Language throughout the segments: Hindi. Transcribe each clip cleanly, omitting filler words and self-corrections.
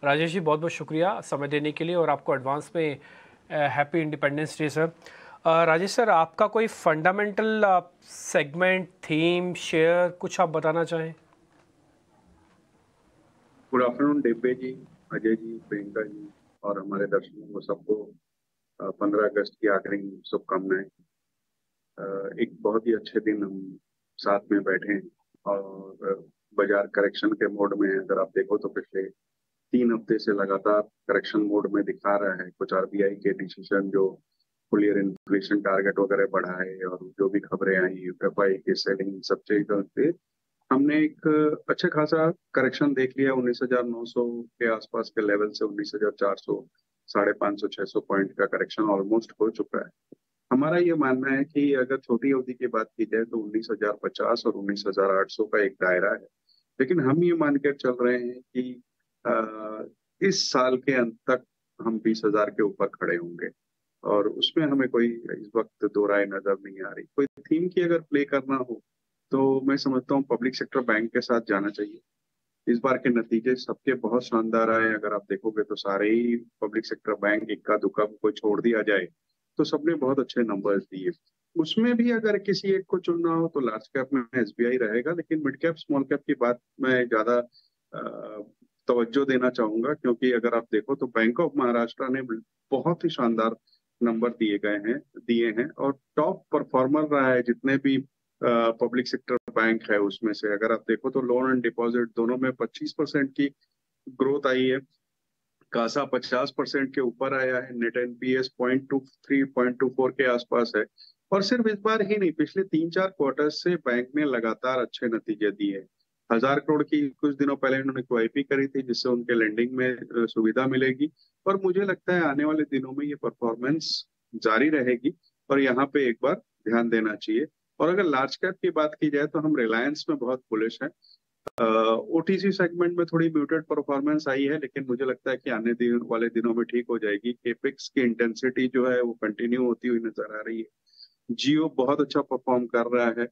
राजेश जी, बहुत बहुत शुक्रिया समय देने के लिए और आपको एडवांस में happy independence day sir. Rajesh sir, आपका कोई फंडामेंटल सेगमेंट, थीम, शेयर कुछ आप बताना चाहें? गुड आफ्टरनून डिब्बे जी, अजय जी, प्रियंका जी और हमारे दर्शकों को सबको 15 अगस्त की आखिरी शुभकामनाएं। एक बहुत ही अच्छे दिन हम साथ में बैठे हैं और बाजार करेक्शन के मोड में है। अगर आप देखो तो पिछले 3 हफ्ते से लगातार करेक्शन मोड में दिखा रहा है। कुछ आरबीआई के डिसीजन जो फुल ईयर इन्फ्लेशन टारगेट वगैरह बढ़ाए और जो भी खबरें आई एफआई की सेलिंग सब चीजों पे हमने एक अच्छा खासा करेक्शन देख लिया। 19,900 के आसपास के लेवल से 19,400, 550, 600 पॉइंट का करेक्शन ऑलमोस्ट हो चुका है। हमारा ये मानना है कि अगर छोटी अवधि की बात की जाए तो 19,050 और 19,800 का एक दायरा है। लेकिन हम ये मान कर चल रहे हैं कि इस साल के अंत तक हम 20,000 के ऊपर खड़े होंगे और उसमें हमें कोई इस वक्त दो राय नजर नहीं आ रही। कोई थीम की अगर प्ले करना हो तो मैं समझता हूँ पब्लिक सेक्टर बैंक के साथ जाना चाहिए। इस बार के नतीजे सबके बहुत शानदार आए। अगर आप देखोगे तो सारे ही पब्लिक सेक्टर बैंक, इक्का दुक्का कोई छोड़ दिया जाए तो सबने बहुत अच्छे नंबर्स दिए। उसमें भी अगर किसी एक को चुनना हो तो लार्ज कैप में एसबीआई रहेगा, लेकिन मिड कैप स्मॉल कैप की बात मैं ज्यादा तवज्जो देना चाहूंगा, क्योंकि अगर आप देखो तो बैंक ऑफ महाराष्ट्र ने बहुत ही शानदार नंबर दिए हैं और टॉप परफॉर्मर रहा है जितने भी पब्लिक सेक्टर बैंक है उसमें से। अगर आप देखो तो लोन एंड डिपॉजिट दोनों में 25% की ग्रोथ आई है। कासा 50% के ऊपर आया है। नेट एनपीएस 0.23, 0.24 के आसपास है। और सिर्फ इस बार ही नहीं, पिछले 3-4 क्वार्टर्स से बैंक ने लगातार अच्छे नतीजे दिए हैं। 1,000 करोड़ की कुछ दिनों पहले उन्होंने क्यूआईपी करी थी जिससे उनके लेंडिंग में सुविधा मिलेगी। और मुझे लगता है आने वाले दिनों में ये परफॉर्मेंस जारी रहेगी और यहाँ पे एक बार ध्यान देना चाहिए। और अगर लार्ज कैप की बात की जाए तो हम रिलायंस में बहुत बुलिश हैं। ओटीसी सेगमेंट में थोड़ी म्यूटेड परफॉर्मेंस आई है, लेकिन मुझे लगता है कि आने वाले दिनों में ठीक हो जाएगी। केपेक्स की इंटेंसिटी जो है वो कंटिन्यू होती हुई नजर आ रही है। जियो बहुत अच्छा परफॉर्म कर रहा है।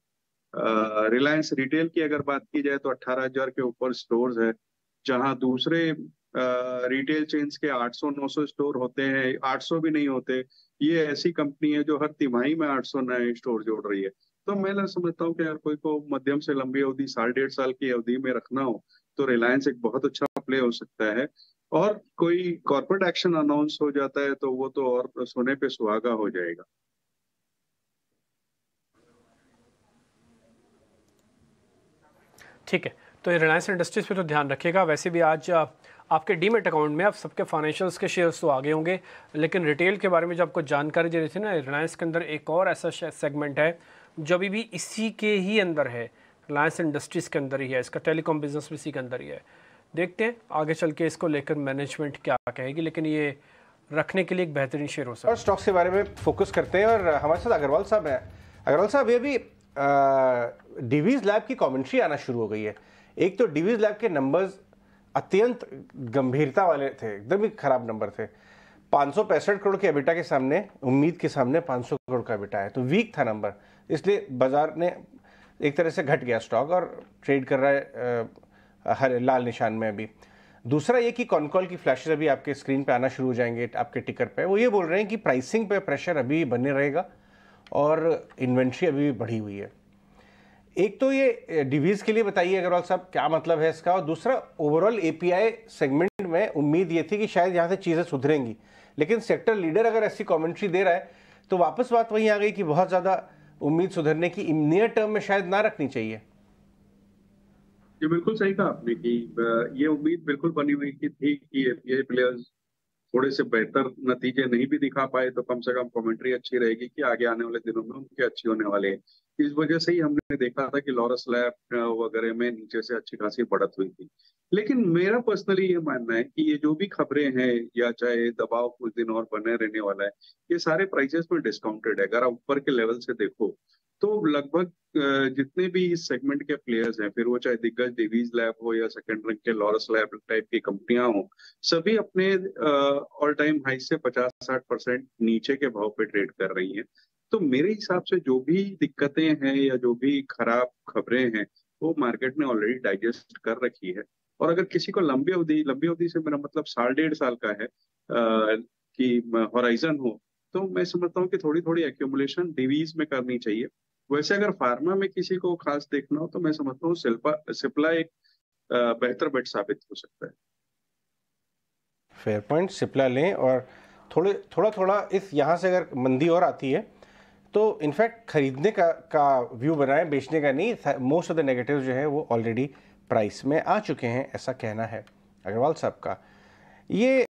रिलायंस रिटेल की अगर बात की जाए तो 18,000 के ऊपर स्टोर्स है, जहां दूसरे रिटेल चेन्स के 800-900 स्टोर होते हैं, 800 भी नहीं होते। ये ऐसी कंपनी है जो हर तिमाही में 800 नए स्टोर जोड़ रही है। तो मैं ना समझता हूँ कि अगर कोई को मध्यम से लंबी अवधि 1.5 साल की अवधि में रखना हो तो रिलायंस एक बहुत अच्छा प्ले हो सकता है। और कोई कॉर्पोरेट एक्शन अनाउंस हो जाता है तो वो तो और सोने पे सुहागा हो जाएगा। ठीक है, तो ये रिलायंस इंडस्ट्रीज पे तो ध्यान रखिएगा। वैसे भी आज आपके डीमेट अकाउंट में आप सबके फाइनेंशियल्स के शेयर्स तो आगे होंगे, लेकिन रिटेल के बारे में जो आपको जानकारी दे रही थी ना, रिलायंस के अंदर एक और ऐसा सेगमेंट है जो अभी भी इसी के ही अंदर है, रिलायंस इंडस्ट्रीज़ के अंदर ही है, इसका टेलीकॉम बिजनेस भी इसी के अंदर ही है। देखते हैं आगे चल के इसको लेकर मैनेजमेंट क्या कहेगी, लेकिन ये रखने के लिए एक बेहतरीन शेयर हो सकता है। और स्टॉक्स के बारे में फोकस करते हैं और हमारे साथ अग्रवाल साहब हैं। अग्रवाल साहब, ये भी डिवीज लैब की कमेंट्री आना शुरू हो गई है। एक तो डिवीज लैब के नंबर्स अत्यंत गंभीरता वाले थे, एकदम ही खराब नंबर थे। 565 करोड़ के एबिटा के सामने, उम्मीद के सामने 500 करोड़ का एबिटा है, तो वीक था नंबर। इसलिए बाजार ने एक तरह से घट गया स्टॉक और ट्रेड कर रहा है हर लाल निशान में अभी। दूसरा ये कि कॉनकॉल की फ्लैशेस अभी आपके स्क्रीन पे आना शुरू हो जाएंगे आपके टिकर पे। वो ये बोल रहे हैं कि प्राइसिंग पे प्रेशर अभी बने रहेगा और इन्वेंट्री अभी भी बढ़ी हुई है। एक तो ये डिवीज के लिए बताइए अग्रवाल साहब, क्या मतलब है इसका। और दूसरा, ओवरऑल एपीआई सेगमेंट में उम्मीद ये थी कि शायद यहाँ से चीज़ें सुधरेंगी, लेकिन सेक्टर लीडर अगर ऐसी कमेंट्री दे रहा है तो वापस बात वहीं आ गई कि बहुत ज़्यादा उम्मीद सुधरने की नियर टर्म में शायद ना रखनी चाहिए। ये बिल्कुल सही कहा आपने कि ये उम्मीद बिल्कुल बनी हुई की थी कि एपीआई प्लेयर्स थोड़े से बेहतर नतीजे नहीं भी दिखा पाए तो कम से कम कमेंट्री अच्छी रहेगी कि आगे आने वाले दिनों में उनके अच्छे होने वाले हैं। इस वजह से ही हमने देखा था कि लॉरस लैब वगैरह में नीचे से अच्छी खासी बढ़त हुई थी। लेकिन मेरा पर्सनली ये मानना है कि ये जो भी खबरें हैं या चाहे दबाव कुछ दिन और बने रहने वाला है, ये सारे प्राइसेस में डिस्काउंटेड है। अगर आप ऊपर के लेवल से देखो तो लगभग जितने भी इस सेगमेंट के प्लेयर्स हैं, फिर वो चाहे दिग्गज डिवीज लैब हो या सेकंड रैंक के लॉरस लैब टाइप की कंपनियां हो, सभी अपने ऑल टाइम हाई से 50-60% नीचे के भाव पे ट्रेड कर रही हैं। तो मेरे हिसाब से जो भी दिक्कतें हैं या जो भी खराब खबरें हैं वो मार्केट ने ऑलरेडी डाइजेस्ट कर रखी है। और अगर किसी को लंबी अवधि से मेरा मतलब 1.5 साल का है कि हॉराइजन हो, तो मैं समझता हूँ कि थोड़ी थोड़ी एक्यूमुलेशन डिवीज में करनी चाहिए। वैसे अगर फार्मा में किसी को खास देखना हो तो मैं समझता हूँ सिप्ला एक बेहतर बेट साबित हो सकता है। फेयर पॉइंट, सिप्ला लें और थोड़ा थोड़ा इस यहाँ से अगर मंदी और आती है तो इनफैक्ट खरीदने का व्यू बनाएं, बेचने का नहीं। मोस्ट ऑफ द नेगेटिव जो है वो ऑलरेडी प्राइस में आ चुके हैं, ऐसा कहना है अग्रवाल साहब का। ये